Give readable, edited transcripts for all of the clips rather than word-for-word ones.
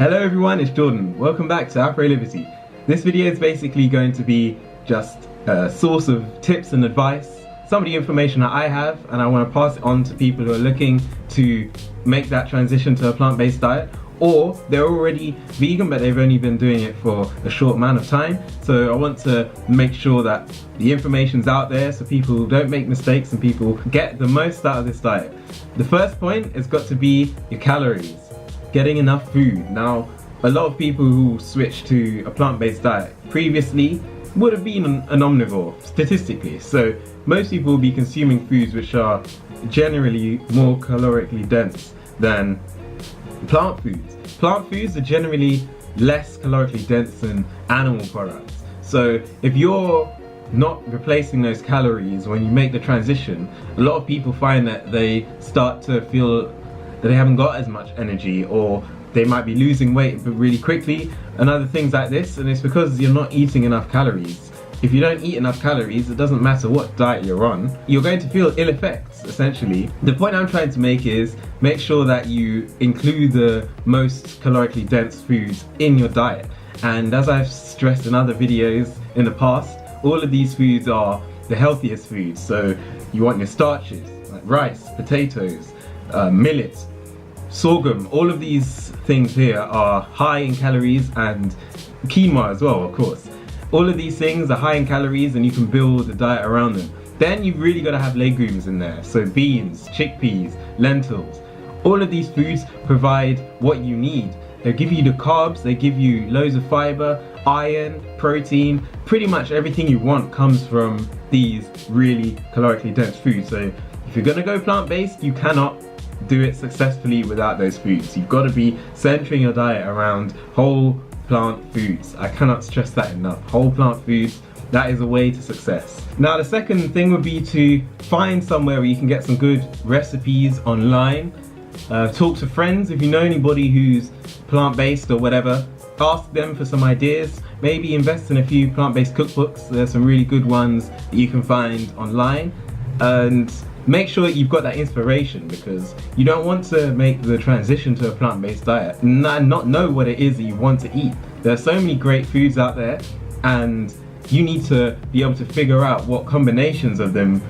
Hello everyone, it's Jordan. Welcome back to AfroLivity. This video is basically going to be just a source of tips and advice, some of the information that I have, and I want to pass it on to people who are looking to make that transition to a plant-based diet, or they're already vegan but they've only been doing it for a short amount of time. So I want to make sure that the information's out there so people don't make mistakes and people get the most out of this diet. The first point has got to be your calories. Getting enough food. Now, a lot of people who switch to a plant-based diet previously would have been an omnivore, statistically. So most people will be consuming foods which are generally more calorically dense than plant foods. Plant foods are generally less calorically dense than animal products. So if you're not replacing those calories when you make the transition, a lot of people find that they start to feel that they haven't got as much energy, or they might be losing weight but really quickly and other things like this, and it's because you're not eating enough calories. If you don't eat enough calories, it doesn't matter what diet you're on, you're going to feel ill effects, essentially. The point I'm trying to make is make sure that you include the most calorically dense foods in your diet. And as I've stressed in other videos in the past, all of these foods are the healthiest foods. So you want your starches, like rice, potatoes, millet, sorghum. All of these things here are high in calories, and quinoa as well, of course. All of these things are high in calories and you can build a diet around them. Then you've really got to have legumes in there. So beans, chickpeas, lentils. All of these foods provide what you need. They give you the carbs, they give you loads of fiber, iron, protein. Pretty much everything you want comes from these really calorically dense foods. So if you're going to go plant-based, you cannot do it successfully without those foods. You've got to be centering your diet around whole plant foods. I cannot stress that enough. Whole plant foods, that is a way to success. Now the second thing would be to find somewhere where you can get some good recipes online. Talk to friends. If you know anybody who's plant-based or whatever, ask them for some ideas. Maybe invest in a few plant-based cookbooks. There's some really good ones that you can find online. And make sure you've got that inspiration, because you don't want to make the transition to a plant-based diet and not know what it is that you want to eat. There are so many great foods out there, and you need to be able to figure out what combinations of them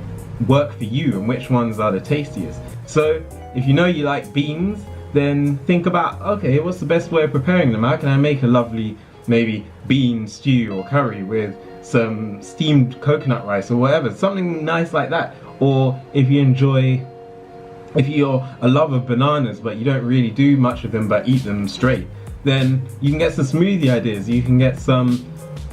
work for you and which ones are the tastiest. So if you know you like beans, then think about, okay, what's the best way of preparing them? How can I make a lovely maybe bean stew or curry with some steamed coconut rice or whatever, something nice like that. Or if you're a lover of bananas but you don't really do much of them but eat them straight, then you can get some smoothie ideas. You can get some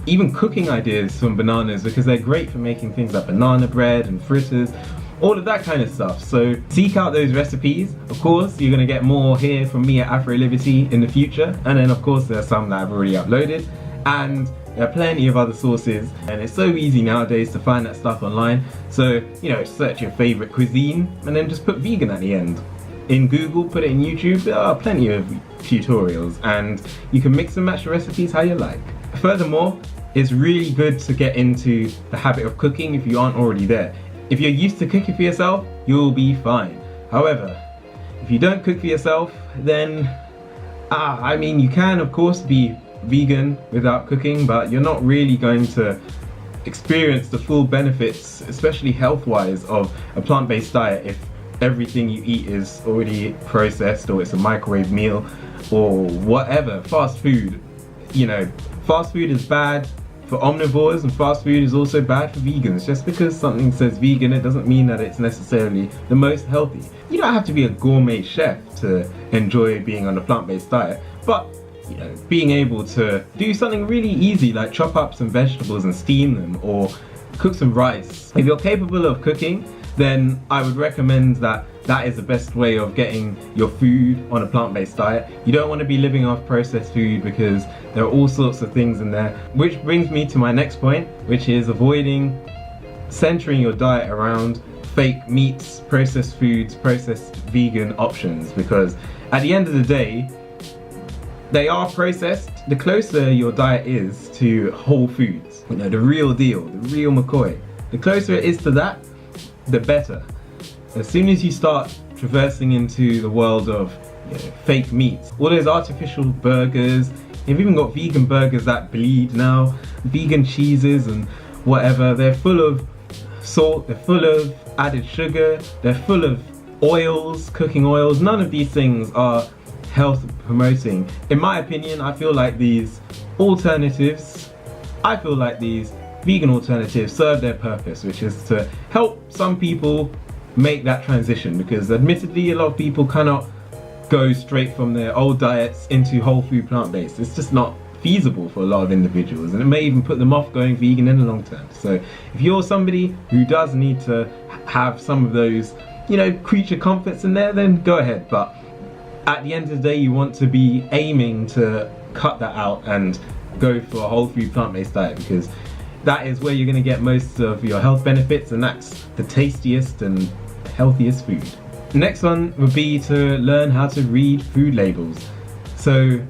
even cooking ideas from bananas, because they're great for making things like banana bread and fritters, all of that kind of stuff. So seek out those recipes. Of course, you're going to get more here from me at AfroLivity in the future, and then of course there are some that I've already uploaded, and there are plenty of other sources, and it's so easy nowadays to find that stuff online. So, you know, search your favorite cuisine and then just put vegan at the end. In Google, put it in YouTube, there are plenty of tutorials, and you can mix and match the recipes how you like. Furthermore, it's really good to get into the habit of cooking if you aren't already there. If you're used to cooking for yourself, you'll be fine. However, if you don't cook for yourself, then, I mean, you can of course be vegan without cooking, but you're not really going to experience the full benefits, especially health-wise, of a plant-based diet if everything you eat is already processed, or it's a microwave meal, or whatever. Fast food, you know, fast food is bad for omnivores, and fast food is also bad for vegans. Just because something says vegan, it doesn't mean that it's necessarily the most healthy. You don't have to be a gourmet chef to enjoy being on a plant-based diet, but you know, being able to do something really easy like chop up some vegetables and steam them, or cook some rice. If you're capable of cooking, then I would recommend that is the best way of getting your food on a plant-based diet. You don't want to be living off processed food, because there are all sorts of things in there. Which brings me to my next point, which is avoiding centering your diet around fake meats, processed foods, processed vegan options, because at the end of the day, they are processed. The closer your diet is to whole foods, you know, the real deal, the real McCoy, the closer it is to that, the better. As soon as you start traversing into the world of fake meats, all those artificial burgers. You've even got vegan burgers that bleed now, vegan cheeses and whatever. They're full of salt, they're full of added sugar, they're full of oils, cooking oils. None of these things are health promoting. In my opinion, I feel like these vegan alternatives serve their purpose, which is to help some people make that transition, because admittedly a lot of people cannot go straight from their old diets into whole food plant-based. It's just not feasible for a lot of individuals, and it may even put them off going vegan in the long term. So if you're somebody who does need to have some of those, creature comforts in there, then go ahead. But at the end of the day, you want to be aiming to cut that out and go for a whole food plant-based diet, because that is where you're going to get most of your health benefits, and that's the tastiest and healthiest food. The next one would be to learn how to read food labels. So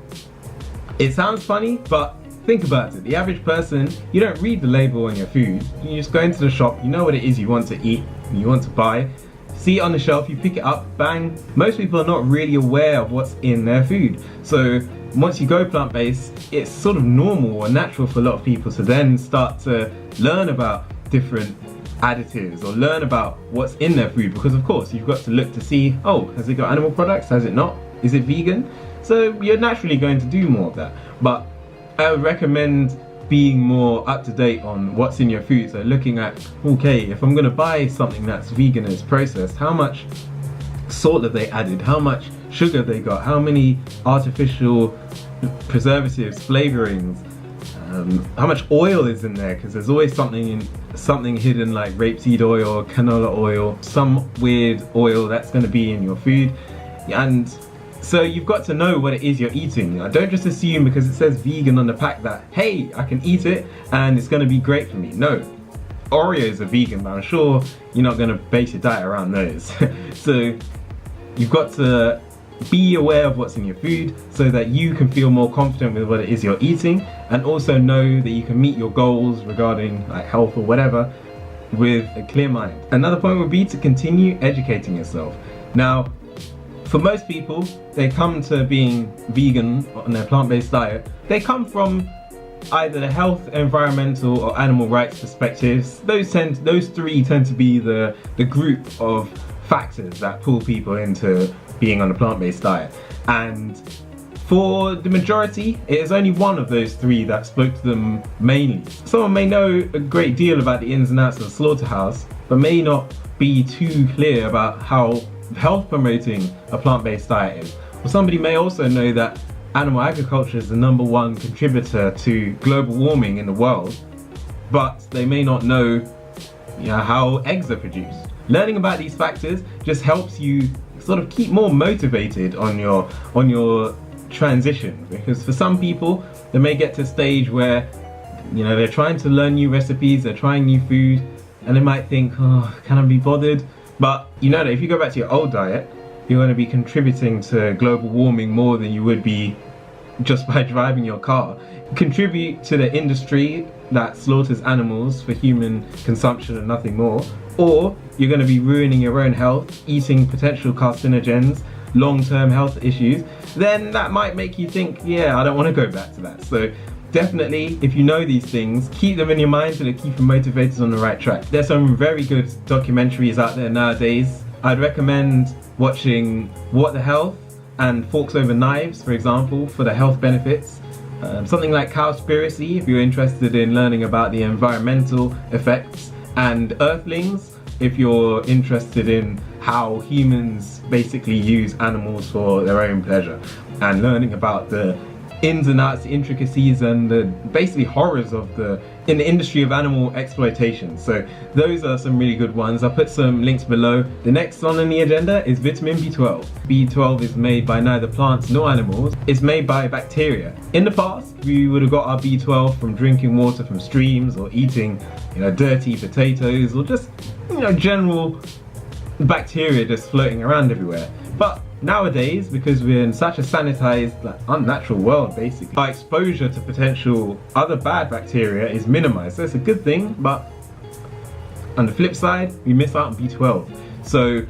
it sounds funny, but think about it. The average person, you don't read the label on your food. You just go into the shop, you know what it is you want to eat, you want to buy, see it on the shelf, you pick it up, bang. Most people are not really aware of what's in their food. So once you go plant-based, it's sort of normal or natural for a lot of people to then start to learn about different additives or learn about what's in their food, because of course you've got to look to see, oh, has it got animal products, has it not, is it vegan? So you're naturally going to do more of that. But I would recommend being more up to date on what's in your food. So looking at, okay, if I'm going to buy something that's vegan and it's processed, how much salt have they added, how much sugar they got, how many artificial preservatives, flavorings, how much oil is in there, because there's always something hidden, like rapeseed oil, canola oil, some weird oil that's going to be in your food. And so you've got to know what it is you're eating. Don't just assume because it says vegan on the pack that, hey, I can eat it and it's going to be great for me. No, Oreos are vegan, but I'm sure you're not going to base your diet around those. So you've got to be aware of what's in your food so that you can feel more confident with what it is you're eating, and also know that you can meet your goals regarding like health or whatever with a clear mind. Another point would be to continue educating yourself. Now, for most people, they come to being vegan on their plant-based diet, they come from either the health, environmental or animal rights perspectives. Those three tend to be the group of factors that pull people into being on a plant-based diet. And for the majority, it is only one of those three that spoke to them mainly. Someone may know a great deal about the ins and outs of the slaughterhouse, but may not be too clear about how health promoting a plant-based diet is. Or somebody may also know that animal agriculture is the #1 contributor to global warming in the world, but they may not know, how eggs are produced. Learning about these factors just helps you sort of keep more motivated on your transition, because for some people they may get to a stage where they're trying to learn new recipes, they're trying new food, and they might think, oh, can I be bothered? But that if you go back to your old diet, you're going to be contributing to global warming more than you would be just by driving your car. Contribute to the industry that slaughters animals for human consumption and nothing more, or you're going to be ruining your own health, eating potential carcinogens, long-term health issues. Then that might make you think, I don't want to go back to that. So definitely, if you know these things, keep them in your mind so they keep you motivated on the right track. There's some very good documentaries out there nowadays. I'd recommend watching What the Health and Forks Over Knives, for example, for the health benefits. Something like Cowspiracy, if you're interested in learning about the environmental effects, and Earthlings, if you're interested in how humans basically use animals for their own pleasure, and learning about the ins and outs, the intricacies, and the basically horrors in the industry of animal exploitation. So those are some really good ones. I'll put some links below. The next one on the agenda is vitamin B12. B12 is made by neither plants nor animals. It's made by bacteria. In the past, we would have got our B12 from drinking water from streams, or eating dirty potatoes, or just general bacteria just floating around everywhere. But nowadays, because we're in such a sanitized, unnatural world basically, our exposure to potential other bad bacteria is minimized. So it's a good thing, but on the flip side, we miss out on B12. So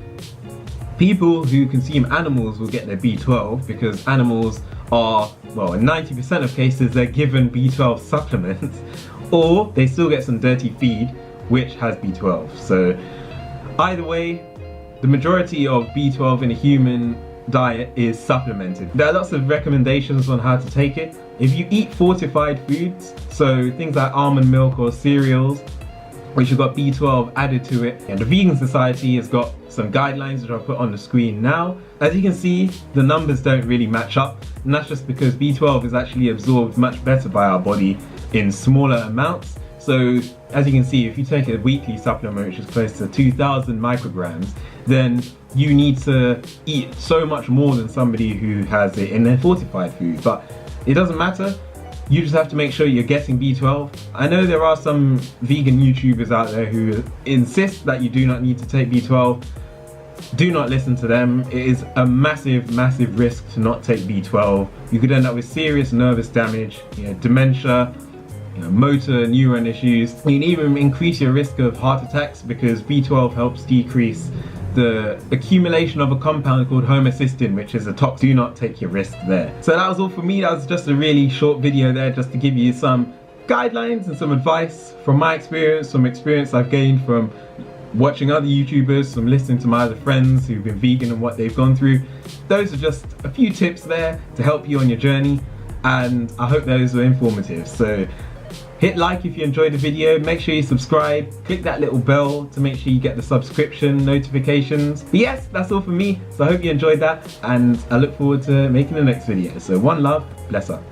People who consume animals will get their B12 because animals are, well, in 90% of cases, they're given B12 supplements, or they still get some dirty feed which has B12. So either way, the majority of B12 in a human diet is supplemented. There are lots of recommendations on how to take it. If you eat fortified foods, so things like almond milk or cereals, which have got B12 added to it, and the Vegan Society has got some guidelines which I'll put on the screen now. As you can see, the numbers don't really match up, and that's just because B12 is actually absorbed much better by our body in smaller amounts. So as you can see, if you take a weekly supplement which is close to 2,000 micrograms, then you need to eat so much more than somebody who has it in their fortified food. But it doesn't matter, you just have to make sure you're getting B12. I know there are some vegan YouTubers out there who insist that you do not need to take B12. Do not listen to them. It is a massive, massive risk to not take B12. You could end up with serious nervous damage, dementia, motor neuron issues. You can even increase your risk of heart attacks because B12 helps decrease the accumulation of a compound called homocysteine, which is a toxin. Do not take your risk there. So that was all for me. That was just a really short video there just to give you some guidelines and some advice from my experience, some experience I've gained from watching other YouTubers, from listening to my other friends who've been vegan and what they've gone through. Those are just a few tips there to help you on your journey, and I hope those were informative. So hit like if you enjoyed the video, make sure you subscribe, click that little bell to make sure you get the subscription notifications. But yes, that's all from me, so I hope you enjoyed that, and I look forward to making the next video. So one love, bless up.